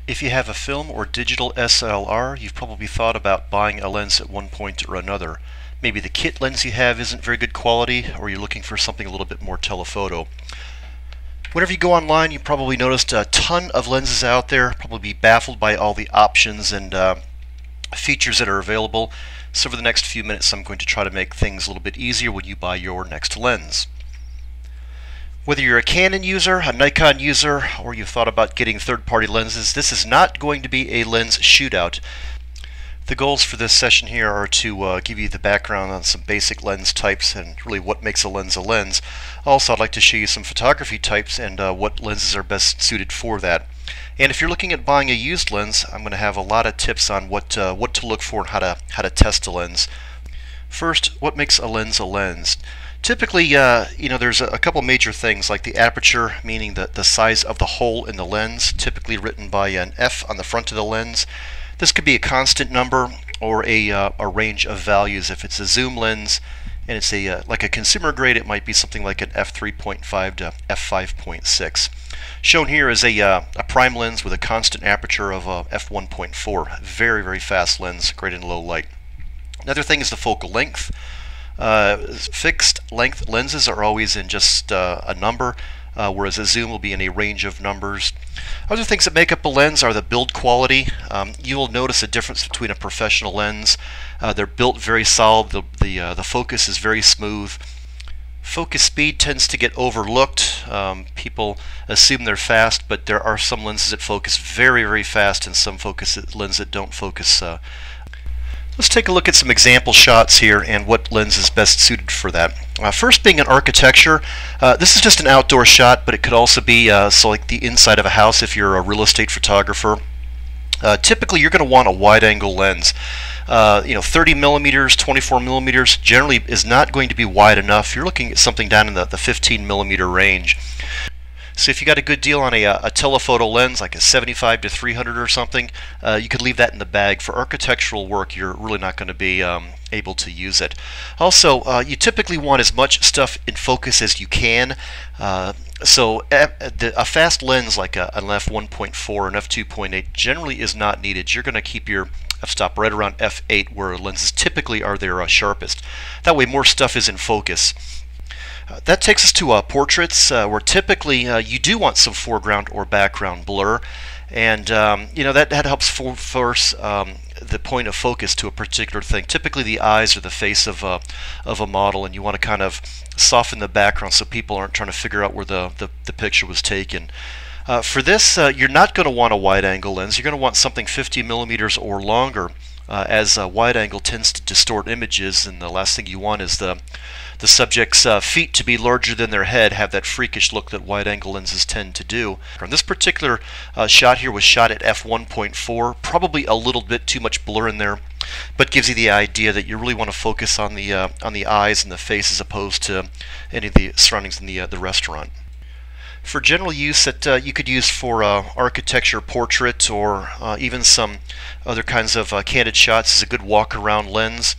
If you have a film or digital SLR, you've probably thought about buying a lens at one point or another. Maybe the kit lens you have isn't very good quality, or you're looking for something a little bit more telephoto. Whenever you go online, you probably noticed a ton of lenses out there, probably be baffled by all the options and features that are available. So for the next few minutes, I'm going to try to make things a little bit easier when you buy your next lens. Whether you're a Canon user, a Nikon user, or you've thought about getting third-party lenses, this is not going to be a lens shootout. The goals for this session here are to give you the background on some basic lens types and really what makes a lens a lens. Also, I'd like to show you some photography types and what lenses are best suited for that. And if you're looking at buying a used lens, I'm going to have a lot of tips on what to look for and how to test a lens. First, what makes a lens a lens? Typically, there's a couple major things like the aperture, meaning the size of the hole in the lens, typically written by an F on the front of the lens. This could be a constant number or a range of values. If it's a zoom lens and it's like a consumer grade, it might be something like an f3.5 to f5.6. Shown here is a prime lens with a constant aperture of f1.4. Very, very fast lens, great in low light. Another thing is the focal length. Fixed length lenses are always in just a number, whereas a zoom will be in a range of numbers. Other things that make up a lens are the build quality. You will notice a difference between a professional lens. They're built very solid. The focus is very smooth. Focus speed tends to get overlooked. People assume they're fast, but there are some lenses that focus very, very fast and some lenses that don't focus. Let's take a look at some example shots here and what lens is best suited for that. First being an architecture. This is just an outdoor shot, but it could also be like the inside of a house if you're a real estate photographer. Typically you're going to want a wide angle lens. 30 millimeters, 24 millimeters generally is not going to be wide enough. You're looking at something down in the 15 millimeter range. So if you got a good deal on a telephoto lens, like a 75 to 300 or something, you could leave that in the bag. For architectural work, you're really not going to be able to use it. Also, you typically want as much stuff in focus as you can. So a fast lens like an f1.4 or an f2.8 generally is not needed. You're going to keep your f-stop right around f8 where lenses typically are their sharpest. That way more stuff is in focus. That takes us to portraits, where typically you do want some foreground or background blur, and that helps force the point of focus to a particular thing. Typically the eyes or the face of a model, and you want to kind of soften the background so people aren't trying to figure out where the picture was taken. For this, you're not going to want a wide angle lens. You're going to want something 50 millimeters or longer, as a wide angle tends to distort images, and the last thing you want is the subject's feet to be larger than their head, have that freakish look that wide angle lenses tend to do. And this particular shot here was shot at f1.4, probably a little bit too much blur in there, but gives you the idea that you really want to focus on the eyes and the face as opposed to any of the surroundings in the restaurant. For general use that you could use for architecture, portrait, or even some other kinds of candid shots is a good walk-around lens.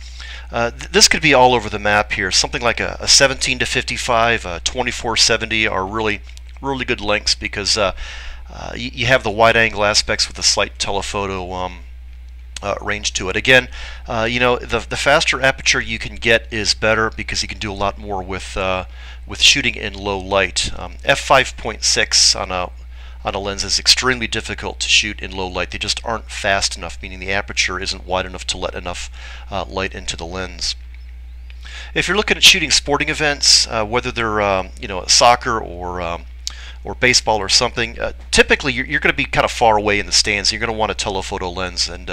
This could be all over the map here. Something like a 17 to 55, a 24-70 are really good lengths because you have the wide-angle aspects with a slight telephoto range to it. Again, the faster aperture you can get is better because you can do a lot more with shooting in low light. f5.6 on a lens is extremely difficult to shoot in low light. They just aren't fast enough, meaning the aperture isn't wide enough to let enough light into the lens. If you're looking at shooting sporting events, whether they're soccer or baseball or something, typically you're going to be kind of far away in the stands. You're going to want a telephoto lens, and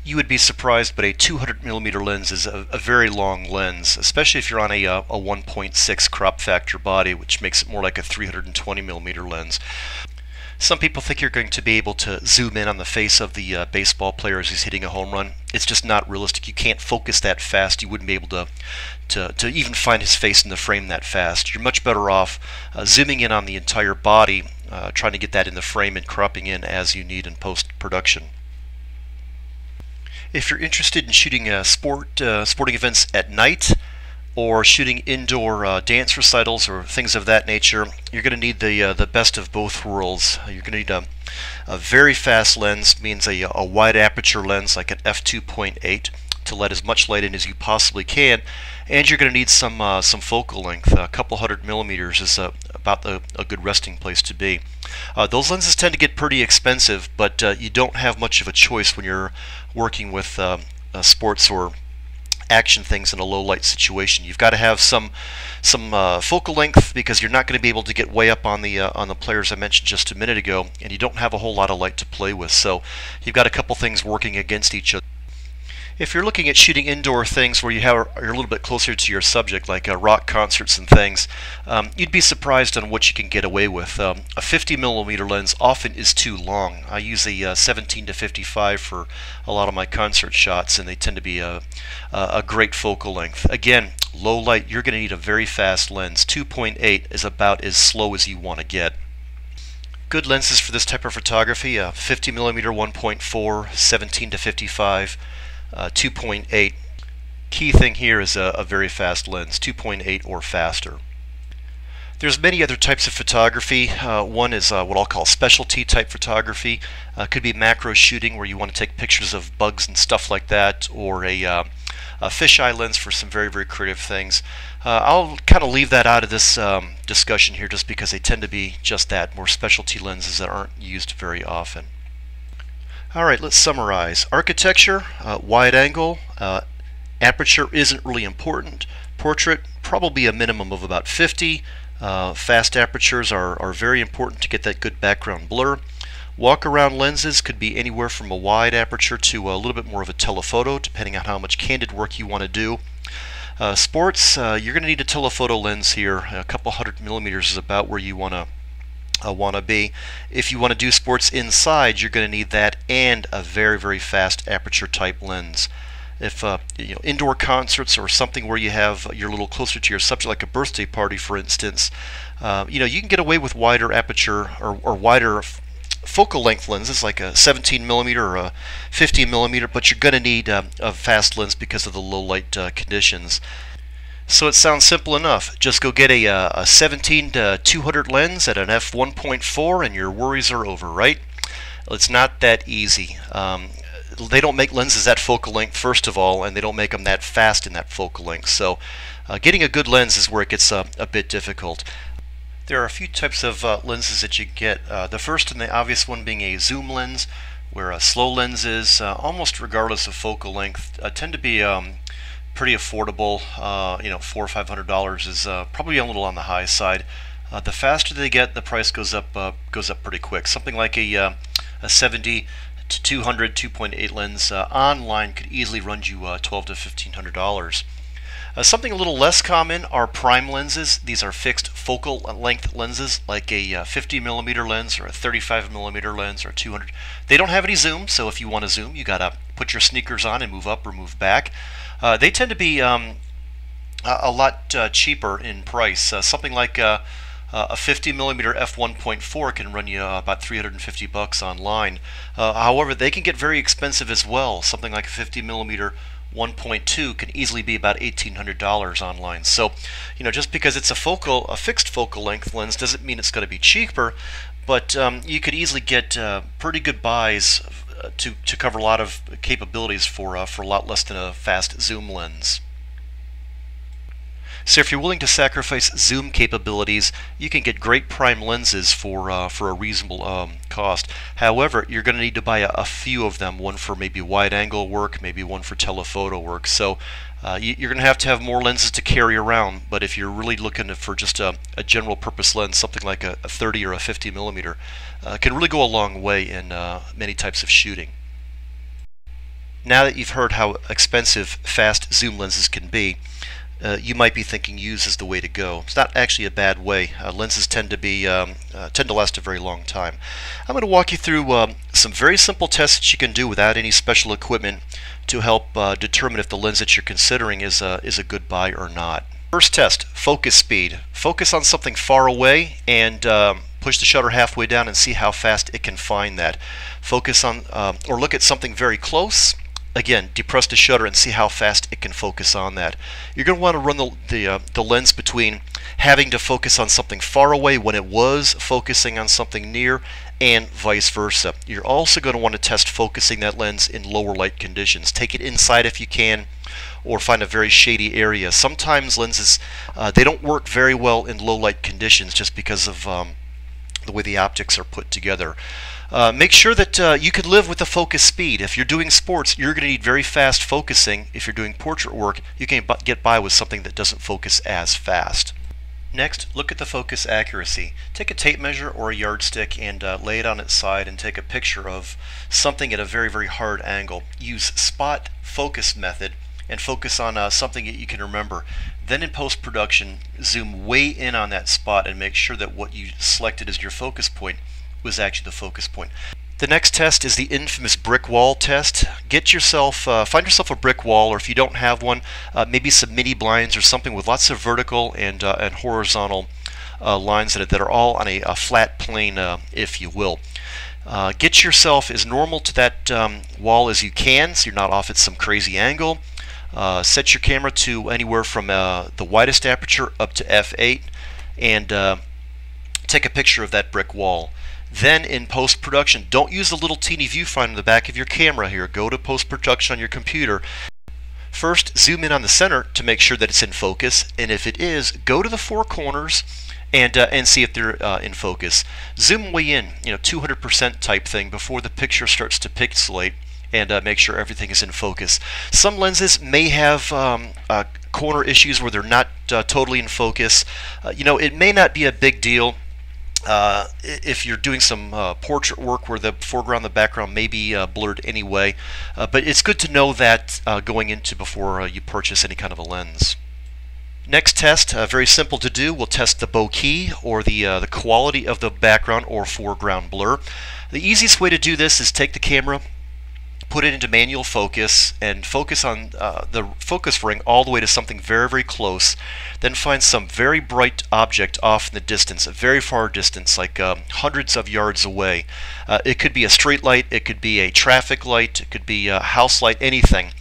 you would be surprised, but a 200 millimeter lens is a very long lens, especially if you're on a 1.6 crop factor body, which makes it more like a 320 millimeter lens. Some people think you're going to be able to zoom in on the face of the baseball player as he's hitting a home run. It's just not realistic. You can't focus that fast. You wouldn't be able to even find his face in the frame that fast. You're much better off zooming in on the entire body, trying to get that in the frame and cropping in as you need in post-production. If you're interested in shooting sporting events at night, or shooting indoor dance recitals or things of that nature, you're going to need the best of both worlds. You're going to need a very fast lens, means a wide aperture lens like an f2.8 to let as much light in as you possibly can, and you're going to need some focal length. A couple hundred millimeters is about a good resting place to be. Those lenses tend to get pretty expensive, but you don't have much of a choice when you're working with sports or action things in a low light situation. You've got to have some focal length, because you're not going to be able to get way up on the players I mentioned just a minute ago, and you don't have a whole lot of light to play with. So you've got a couple things working against each other. If you're looking at shooting indoor things where you're a little bit closer to your subject, like rock concerts and things, you'd be surprised on what you can get away with. A 50mm lens often is too long. I use a 17 to 55 for a lot of my concert shots, and they tend to be a great focal length. Again, low light, you're going to need a very fast lens. 2.8 is about as slow as you want to get. Good lenses for this type of photography: 50mm 1.4, 17 to 55. 2.8. Key thing here is a very fast lens, 2.8 or faster. There's many other types of photography. One is what I'll call specialty type photography. Could be macro shooting, where you want to take pictures of bugs and stuff like that, or a fisheye lens for some very, very creative things. I'll kind of leave that out of this discussion here, just because they tend to be just that, more specialty lenses that aren't used very often. Alright, let's summarize. Architecture, wide angle, aperture isn't really important. Portrait, probably a minimum of about 50. Fast apertures are very important to get that good background blur. Walk around lenses could be anywhere from a wide aperture to a little bit more of a telephoto, depending on how much candid work you want to do. Sports, you're going to need a telephoto lens here. A couple 100mm is about where you want to be. If you want to do sports inside, you're going to need that and a very, very fast aperture type lens. If indoor concerts or something where you're a little closer to your subject, like a birthday party for instance, you can get away with wider aperture or wider focal length lenses like a 17mm or a 50mm, but you're going to need a fast lens because of the low light conditions. So it sounds simple enough. Just go get a 17 to 200 lens at an f1.4 and your worries are over, right? It's not that easy. They don't make lenses that focal length, first of all, and they don't make them that fast in that focal length. So getting a good lens is where it gets a bit difficult. There are a few types of lenses that you get. The first and the obvious one being a zoom lens, where slow lenses, almost regardless of focal length, tend to be pretty affordable. $400 or $500 is probably a little on the high side. The faster they get, the price goes up pretty quick. Something like a 70 to 200 2.8 lens online could easily run you $1,200 to $1,500. Something a little less common are prime lenses. These are fixed focal length lenses, like a 50mm lens or a 35mm lens or 200. They don't have any zoom, so if you want to zoom, you gotta put your sneakers on and move up or move back. They tend to be a lot cheaper in price. Something like a 50mm f1.4 can run you about $350 online. However, they can get very expensive as well. Something like a 50mm 1.2 can easily be about $1,800 online. So, just because it's a fixed focal length lens doesn't mean it's going to be cheaper, but you could easily get pretty good buys to cover a lot of capabilities for a lot less than a fast zoom lens. So if you're willing to sacrifice zoom capabilities, you can get great prime lenses for a reasonable cost. However, you're going to need to buy a few of them, one for maybe wide angle work, maybe one for telephoto work. So you're going to have more lenses to carry around, but if you're really looking for just a general purpose lens, something like a 30 or a 50mm, can really go a long way in many types of shooting. Now that you've heard how expensive fast zoom lenses can be, you might be thinking use is the way to go. It's not actually a bad way. Lenses tend to last a very long time. I'm going to walk you through some very simple tests that you can do without any special equipment to help determine if the lens that you're considering is a good buy or not. First test, focus speed. Focus on something far away and push the shutter halfway down and see how fast it can find that. Focus on or look at something very close Again, depress the shutter and see how fast it can focus on that. You're going to want to run the lens between having to focus on something far away when it was focusing on something near, and vice versa. You're also going to want to test focusing that lens in lower light conditions. Take it inside if you can, or find a very shady area. Sometimes lenses, they don't work very well in low light conditions just because of the way the optics are put together. Make sure that you can live with the focus speed. If you're doing sports, you're going to need very fast focusing. If you're doing portrait work, you can get by with something that doesn't focus as fast. Next, look at the focus accuracy. Take a tape measure or a yardstick and lay it on its side and take a picture of something at a very, very hard angle. Use spot focus method and focus on something that you can remember. Then in post-production, zoom way in on that spot and make sure that what you selected as your focus point was actually the focus point. The next test is the infamous brick wall test. Get yourself, find yourself a brick wall, or if you don't have one, maybe some mini blinds or something with lots of vertical and horizontal lines in it that are all on a flat plane, if you will. Get yourself as normal to that wall as you can, so you're not off at some crazy angle. Set your camera to anywhere from the widest aperture up to f8, and take a picture of that brick wall. Then in post-production, don't use the little teeny viewfinder in the back of your camera here. Go to post-production on your computer. First, zoom in on the center to make sure that it's in focus, and if it is, go to the four corners and see if they're in focus. Zoom way in, 200% type thing before the picture starts to pixelate, and make sure everything is in focus. Some lenses may have corner issues where they're not totally in focus. It may not be a big deal if you're doing some portrait work where the foreground and the background may be blurred anyway, but it's good to know that going into before you purchase any kind of a lens. Next test, very simple to do. We'll test the bokeh, or the quality of the background or foreground blur. The easiest way to do this is take the camera, put it into manual focus, and focus on the focus ring all the way to something very, very close. Then find some very bright object off in the distance, a very far distance, like hundreds of yards away. It could be a street light, it could be a traffic light, it could be a house light, anything.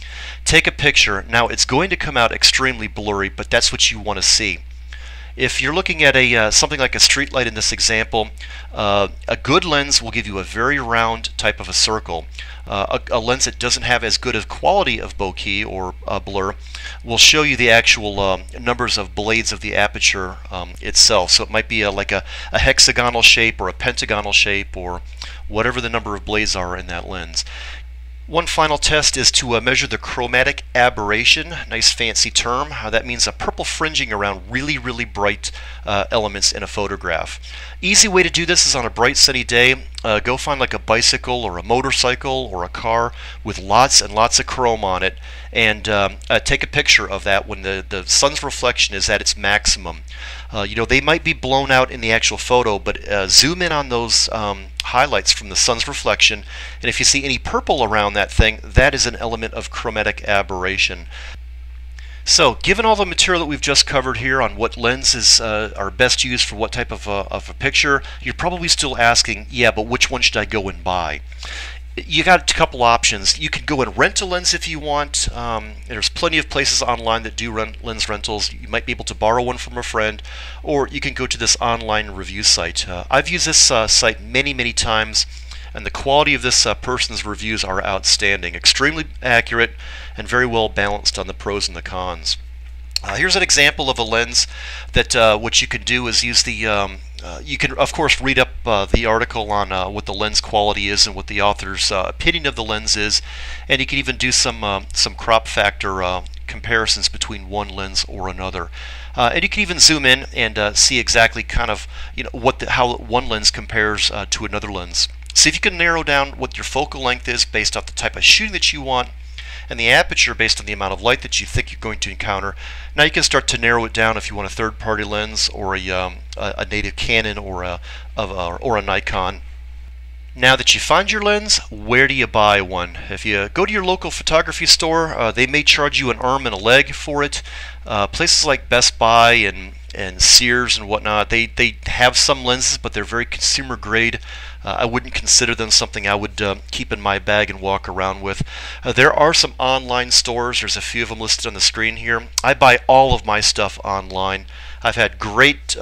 Take a picture. Now it's going to come out extremely blurry, but that's what you want to see. If you're looking at something like a street light in this example, a good lens will give you a very round type of a circle. A lens that doesn't have as good a quality of bokeh or blur will show you the actual numbers of blades of the aperture itself. So it might be like a hexagonal shape or a pentagonal shape, or whatever the number of blades are in that lens. One final test is to measure the chromatic aberration. Nice fancy term. That means a purple fringing around really, really bright elements in a photograph. Easy way to do this is on a bright sunny day. Go find like a bicycle or a motorcycle or a car with lots and lots of chrome on it, and take a picture of that when the sun's reflection is at its maximum. They might be blown out in the actual photo, but zoom in on those highlights from the sun's reflection, and if you see any purple around that thing, that is an element of chromatic aberration. So, given all the material that we've just covered here on what lenses are best used for what type of a picture, you're probably still asking, yeah, but which one should I go and buy? You got a couple options. You can go and rent a lens if you want. There's plenty of places online that do lens rentals. You might be able to borrow one from a friend, or you can go to this online review site. I've used this site many, many times, and the quality of this person's reviews are outstanding, extremely accurate, and very well balanced on the pros and the cons. Here's an example of a lens that what you can do is use the you can of course read up the article on what the lens quality is and what the author's opinion of the lens is, and you can even do some crop factor comparisons between one lens or another. And you can even zoom in and see exactly kind of how one lens compares to another lens. See if you can narrow down what your focal length is based off the type of shooting that you want, and the aperture based on the amount of light that you think you're going to encounter. Now you can start to narrow it down if you want a third-party lens or a native Canon or a Nikon. Now that you find your lens, where do you buy one? If you go to your local photography store, they may charge you an arm and a leg for it. Places like Best Buy and Sears and whatnot, they have some lenses, but they're very consumer grade. I wouldn't consider them something I would keep in my bag and walk around with. There are some online stores. There's a few of them listed on the screen here. I buy all of my stuff online. I've had great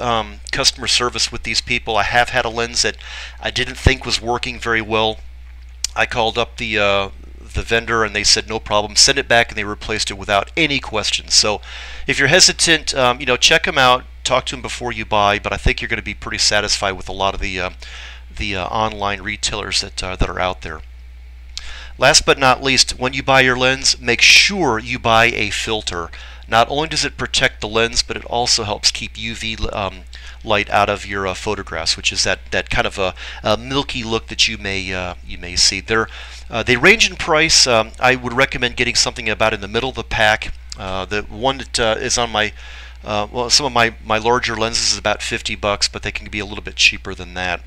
customer service with these people. I have had a lens that I didn't think was working very well. I called up the vendor and they said no problem, send it back, and they replaced it without any questions. So if you're hesitant, check them out, talk to them before you buy, but I think you're going to be pretty satisfied with a lot of the online retailers that are out there. Last but not least, when you buy your lens, make sure you buy a filter. Not only does it protect the lens, but it also helps keep UV light out of your photographs, which is that kind of a milky look that you may see. They range in price. I would recommend getting something about in the middle of the pack. The one that is on my some of my larger lenses is about $50, but they can be a little bit cheaper than that.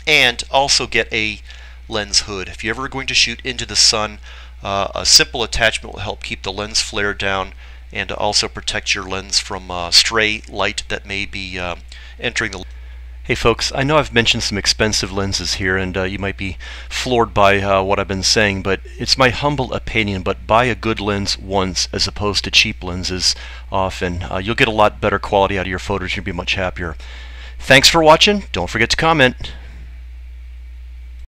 And also get a lens hood. If you're ever going to shoot into the sun, a simple attachment will help keep the lens flare down and also protect your lens from stray light that may be entering the. Hey folks, I know I've mentioned some expensive lenses here, and you might be floored by what I've been saying, but it's my humble opinion, but buy a good lens once as opposed to cheap lenses often. You'll get a lot better quality out of your photos. You'll be much happier. Thanks for watching. Don't forget to comment.